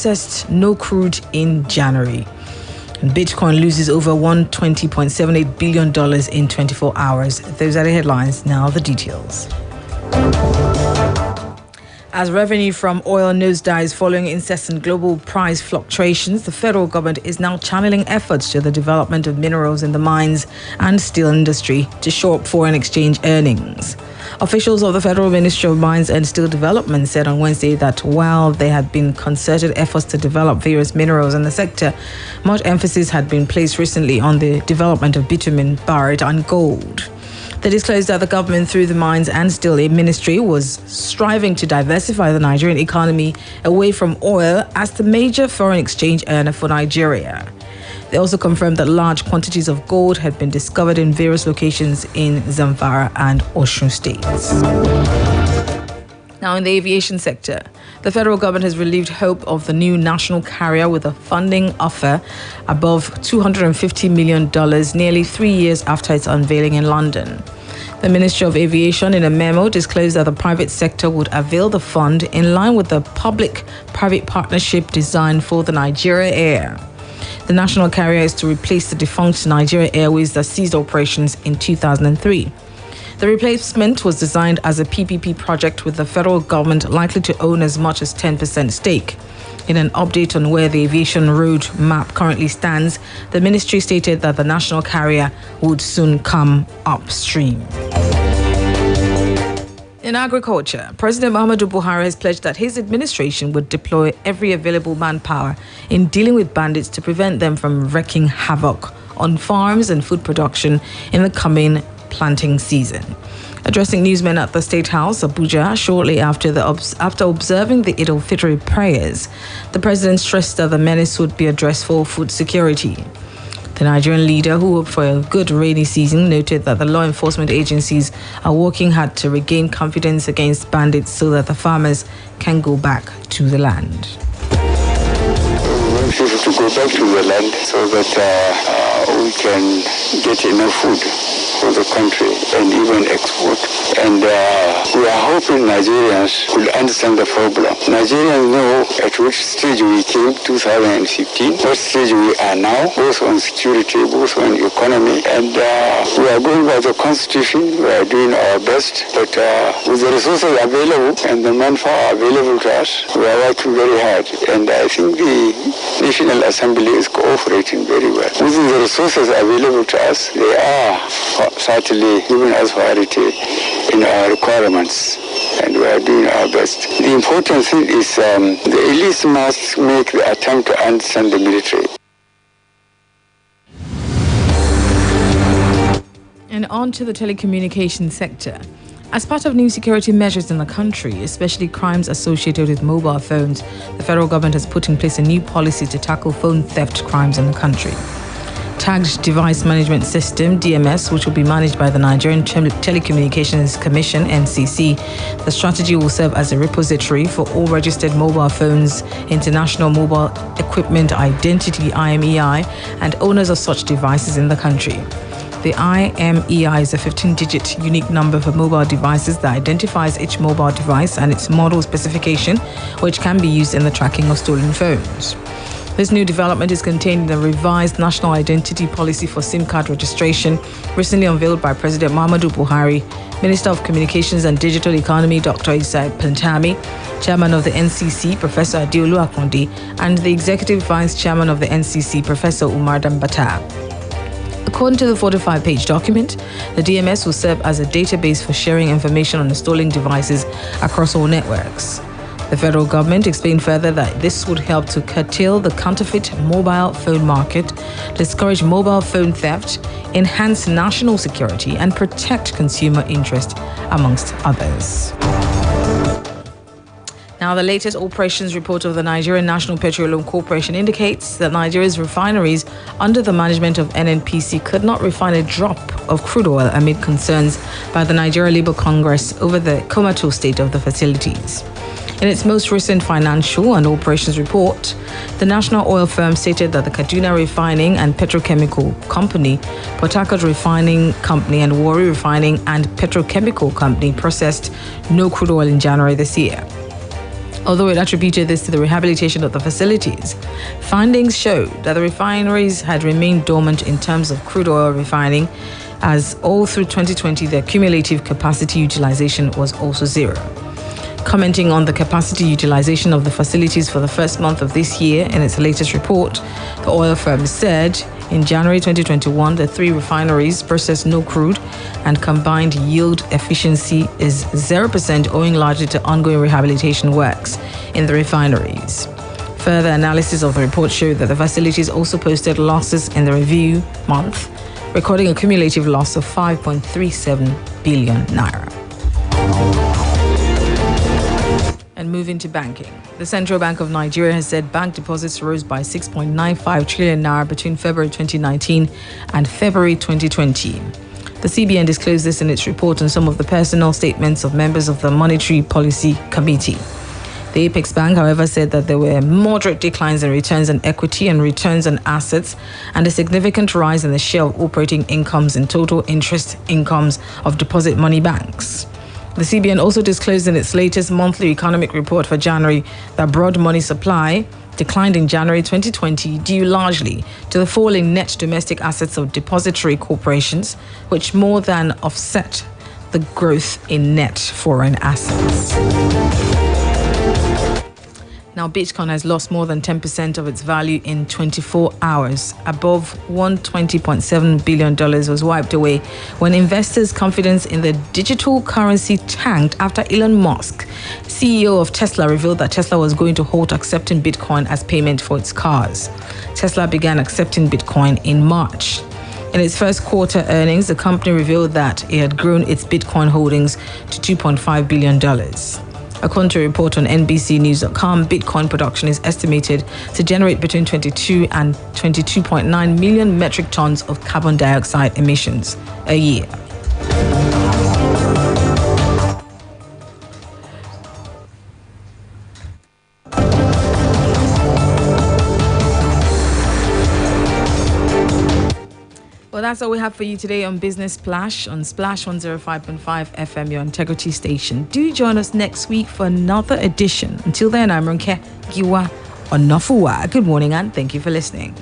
processed no crude in January. And Bitcoin loses over $120.78 billion in 24 hours. Those are the headlines. Now the details. As revenue from oil nosedives following incessant global price fluctuations, the federal government is now channeling efforts to the development of minerals in the mines and steel industry to shore up foreign exchange earnings. Officials of the Federal Ministry of Mines and Steel Development said on Wednesday that while there had been concerted efforts to develop various minerals in the sector, much emphasis had been placed recently on the development of bitumen, barite and gold. They disclosed that the government, through the Mines and Steel Ministry, was striving to diversify the Nigerian economy away from oil as the major foreign exchange earner for Nigeria. They also confirmed that large quantities of gold had been discovered in various locations in Zamfara and Osun states. Now, in the aviation sector, the federal government has relieved hope of the new national carrier with a funding offer above $250 million nearly 3 years after its unveiling in London. The Ministry of Aviation, in a memo, disclosed that the private sector would avail the fund in line with the public-private partnership designed for the Nigeria Air. The national carrier is to replace the defunct Nigeria Airways that ceased operations in 2003. The replacement was designed as a PPP project with the federal government likely to own as much as 10% stake. In an update on where the aviation road map currently stands, the ministry stated that the national carrier would soon come upstream. In agriculture, President Muhammadu Buhari has pledged that his administration would deploy every available manpower in dealing with bandits to prevent them from wreaking havoc on farms and food production in the coming planting season. Addressing newsmen at the State House, Abuja, shortly after observing the Eid al-Fitr prayers, the president stressed that the menace would be addressed for food security. The Nigerian leader, who hoped for a good rainy season, noted that the law enforcement agencies are working hard to regain confidence against bandits so that the farmers can go back to the land. We want people to go back to the land so that we can get enough food for the country and even export. And we are hoping Nigerians will understand the problem. Nigerians know at which stage we came, 2015, what stage we are now, both on security, both on economy. And we are going by the constitution, we are doing our best. But with the resources available and the manpower available to us, we are working very hard. And I think the National Assembly is cooperating very well. With the resources available to us, they are certainly giving us priority in our requirements, and we are doing our best. The important thing is the elites must make the attempt to understand the military. And on to the telecommunications sector. As part of new security measures in the country, especially crimes associated with mobile phones, the federal government has put in place a new policy to tackle phone theft crimes in the country. Tagged Device Management System, DMS, which will be managed by the Nigerian Telecommunications Commission, NCC. The strategy will serve as a repository for all registered mobile phones, International Mobile Equipment Identity, IMEI, and owners of such devices in the country. The IMEI is a 15-digit unique number for mobile devices that identifies each mobile device and its model specification, which can be used in the tracking of stolen phones. This new development is contained in the revised National Identity Policy for SIM card registration, recently unveiled by President Muhammadu Buhari, Minister of Communications and Digital Economy, Dr. Isai Pantami, Chairman of the NCC, Professor Adeolu Akondi, and the Executive Vice Chairman of the NCC, Professor Umar Dambata. According to the 45-page document, the DMS will serve as a database for sharing information on the stolen devices across all networks. The federal government explained further that this would help to curtail the counterfeit mobile phone market, discourage mobile phone theft, enhance national security, and protect consumer interest, amongst others. Now, the latest operations report of the Nigerian National Petroleum Corporation indicates that Nigeria's refineries under the management of NNPC could not refine a drop of crude oil amid concerns by the Nigeria Labour Congress over the comatose state of the facilities. In its most recent financial and operations report, the national oil firm stated that the Kaduna Refining and Petrochemical Company, Port Harcourt Refining Company, and Warri Refining and Petrochemical Company processed no crude oil in January this year. Although it attributed this to the rehabilitation of the facilities, findings showed that the refineries had remained dormant in terms of crude oil refining, as all through 2020 their cumulative capacity utilization was also zero. Commenting on the capacity utilization of the facilities for the first month of this year in its latest report, the oil firm said in January 2021 the 3 refineries processed no crude and combined yield efficiency is 0%, owing largely to ongoing rehabilitation works in the refineries. Further analysis of the report showed that the facilities also posted losses in the review month, recording a cumulative loss of 5.37 billion naira. And moving to banking. The Central Bank of Nigeria has said bank deposits rose by 6.95 trillion naira between February 2019 and February 2020. The CBN disclosed this in its report on some of the personal statements of members of the Monetary Policy Committee. The Apex Bank, however, said that there were moderate declines in returns on equity and returns on assets, and a significant rise in the share of operating incomes in total interest incomes of deposit money banks. The CBN also disclosed in its latest monthly economic report for January that broad money supply declined in January 2020 due largely to the fall in net domestic assets of depository corporations, which more than offset the growth in net foreign assets. Now, Bitcoin has lost more than 10% of its value in 24 hours. Above $120.7 billion was wiped away when investors' confidence in the digital currency tanked after Elon Musk, CEO of Tesla, revealed that Tesla was going to halt accepting Bitcoin as payment for its cars. Tesla began accepting Bitcoin in March. In its first quarter earnings, the company revealed that it had grown its Bitcoin holdings to $2.5 billion. According to a report on NBCnews.com, Bitcoin production is estimated to generate between 22 and 22.9 million metric tons of carbon dioxide emissions a year. Well, that's all we have for you today on Business Splash on Splash 105.5 FM, your integrity station. Do join us next week for another edition. Until then, I'm Ronke Giwa Onafuwa. Good morning and thank you for listening.